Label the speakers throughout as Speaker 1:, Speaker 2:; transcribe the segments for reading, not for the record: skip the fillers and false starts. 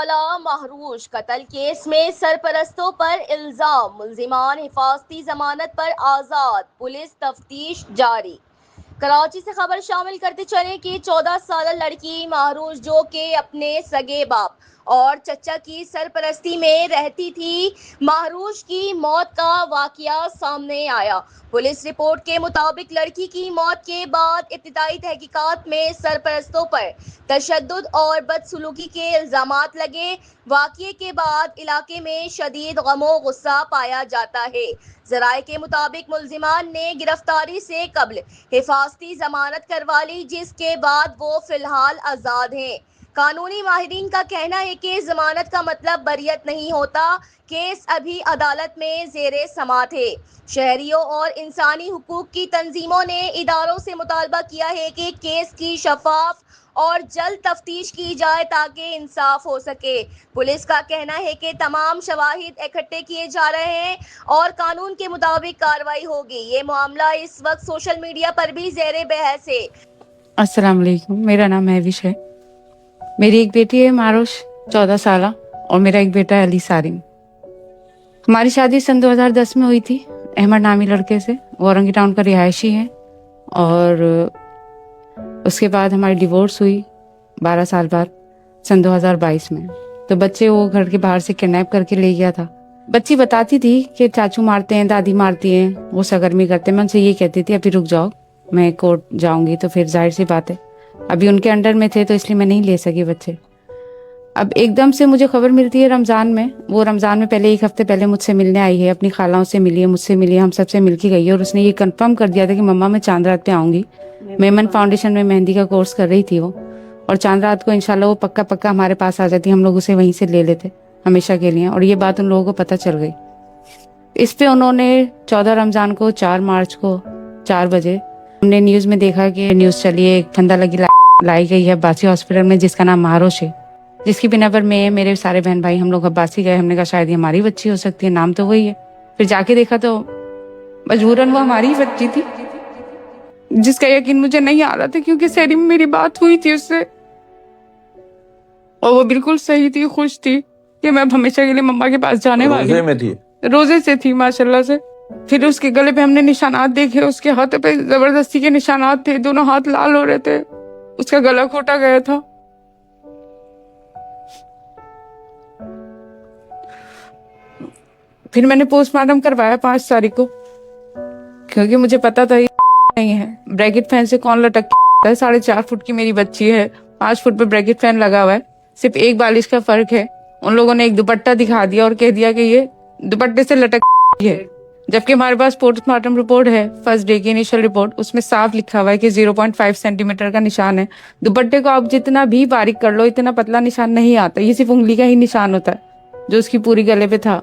Speaker 1: वाला महरूज कत्ल केस में सरपरस्तों पर इल्जाम, मुल्जिमान हिफाजती जमानत पर आजाद, पुलिस तफ्तीश जारी। कराची से खबर शामिल करते चले कि 14 साल लड़की महरूज जो के अपने सगे बाप और चचा की सरपरस्ती में रहती थी, महरूज की मौत का वाकया सामने आया। पुलिस रिपोर्ट के मुताबिक लड़की की मौत के बाद इब्तिदाई तहकीकात में सरपरस्तों पर तशद्दुद और बदसलूकी के इल्जामात लगे। वाकये के बाद इलाके में शदीद गमो गुस्सा पाया जाता है। जराये के मुताबिक मुल्जिमान ने गिरफ्तारी से कब्ल हिफाजती जमानत करवा ली, जिसके बाद वो फिलहाल आज़ाद हैं। कानूनी माहिरीन का कहना है कि जमानत का मतलब बरियत नहीं होता। केस अभी अदालत में ज़ेरे समाअत है। शहरियों और इंसानी हुकूक की तंजीमों ने इदारों से मुतालबा किया है कि केस की शफाफ और जल्द तफ्तीश की जाए ताकि इंसाफ हो सके। पुलिस का कहना है कि तमाम शवाहिद इकट्ठे किए जा रहे हैं और कानून के मुताबिक कार्रवाई होगी। ये मामला इस वक्त सोशल मीडिया पर भी ज़ेरे बहस है।
Speaker 2: अस्सलाम वालेकुम, मेरा नाम महविश है। मेरी एक बेटी है मारुश 14 साल और मेरा एक बेटा है अली सारिम। हमारी शादी सन 2010 में हुई थी अहमद नामी लड़के से। वो औरंगी टाउन का रिहायशी है और उसके बाद हमारी डिवोर्स हुई 12 साल बाद सन 2022 में। तो बच्चे वो घर के बाहर से किडनैप करके ले गया था। बच्ची बताती थी कि चाचू मारते हैं, दादी मारती हैं, वो सरगर्मी करते हैं। मैं उनसे ये कहती थी अभी रुक जाओ, मैं कोर्ट जाऊंगी। तो फिर जाहिर सी बात है अभी उनके अंडर में थे तो इसलिए मैं नहीं ले सकी बच्चे। अब एकदम से मुझे खबर मिलती है रमज़ान में। वो रमज़ान में पहले 1 हफ्ते पहले मुझसे मिलने आई है, अपनी खालाओं से मिली है, मुझसे मिली है, हम सबसे मिल के गई है। और उसने ये कंफर्म कर दिया था कि मम्मा मैं चांद रात पे आऊँगी। मेमन फाउंडेशन में मेहंदी का कोर्स कर रही थी वो, और चांद रात को इंशाल्लाह वो पक्का हमारे पास आ जाती। हम लोग उसे वहीं से ले लेते हमेशा के लिए। और ये बात उन लोगों को पता चल गई। इस पे उन्होंने 14 रमज़ान को 4 मार्च को 4 बजे हमने न्यूज़ में देखा कि न्यूज़ चली है, एक फंदा लगी लाई गई है अब्बासी हॉस्पिटल में जिसका नाम मारुश है, जिसकी बिना पर मैं मेरे सारे बहन भाई हम लोग अब्बासी गए। हमने कहा शायद ये हमारी बच्ची हो सकती है, नाम तो वही है। फिर जाके देखा तो मजबूरन वो हमारी ही बच्ची थी, जिसका यकीन मुझे नहीं आ रहा था क्योंकि शहरी में मेरी बात हुई थी उससे और वो बिल्कुल सही थी, खुश थी कि मैं अब हमेशा के लिए मम्मा के पास जाने वाली हूँ। रोजे से थी माशाल्लाह से। फिर उसके गले पे हमने निशानात देखे, उसके हाथ पे जबरदस्ती के निशानात थे, दोनों हाथ लाल हो रहे थे, उसका गला घोटा गया था। फिर मैंने पोस्टमार्टम करवाया 5 तारीख को क्योंकि मुझे पता था ये नहीं है। ब्रैकेट फैन से कौन लटक है। 4.5 फुट की मेरी बच्ची है, 5 फुट पे ब्रैकेट फैन लगा हुआ है, सिर्फ 1 बालिश का फर्क है। उन लोगों ने एक दुपट्टा दिखा दिया और कह दिया कि ये दुपट्टे से लटक है, जबकि हमारे पास पोस्टमार्टम रिपोर्ट है, फर्स्ट डे की इनिशियल रिपोर्ट, उसमें साफ लिखा हुआ है कि 0.5 सेंटीमीटर का निशान है। दुपट्टे को आप जितना भी बारीक कर लो इतना पतला निशान नहीं आता, ये सिर्फ उंगली का ही निशान होता है जो उसकी पूरी गले पे था।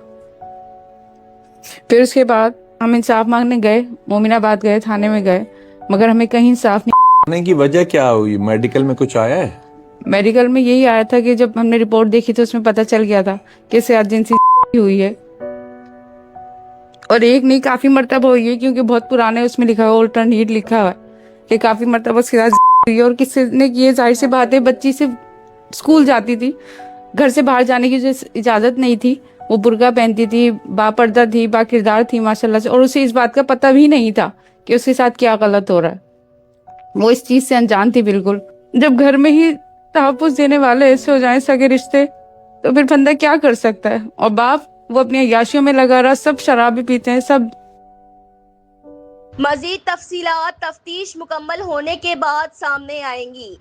Speaker 2: फिर उसके बाद हम इंसाफ मांगने गए, मोमिनाबाद गए, थाने में गए, मगर हमें कहीं इंसाफ नहीं।
Speaker 3: की वजह क्या हुई? मेडिकल में कुछ आया है?
Speaker 2: मेडिकल में यही आया था कि जब हमने रिपोर्ट देखी तो उसमें पता चल गया था कि सेहत जिनसी हुई है, और एक नहीं काफी मरतबा हुई है क्योंकि बहुत पुराने उसमें लिखा हुआ ऑल्टरनेट लिखा हुआ है कि काफी मरतबा उसके साथ हुई है। और किसने की जाहिर सी बात है, बच्ची से स्कूल जाती थी, घर से बाहर जाने की जो इजाजत नहीं थी, वो बुर्का पहनती थी, बापर्दा थी, बाकिरदार थी माशाल्लाह से, और उसे इस बात का पता भी नहीं था कि उसके साथ क्या गलत हो रहा है। वो इस चीज से अनजान थी बिल्कुल। जब घर में ही तहफ्फुज़ देने वाले ऐसे हो जाए सगे रिश्ते, तो फिर बंदा क्या कर सकता है। और बाप वो अपनी अय्याशियों में लगा रहा, सब शराबी पीते हैं सब।
Speaker 1: मजीद तफसीलात तफ्तीश मुकम्मल होने के बाद सामने आएंगी।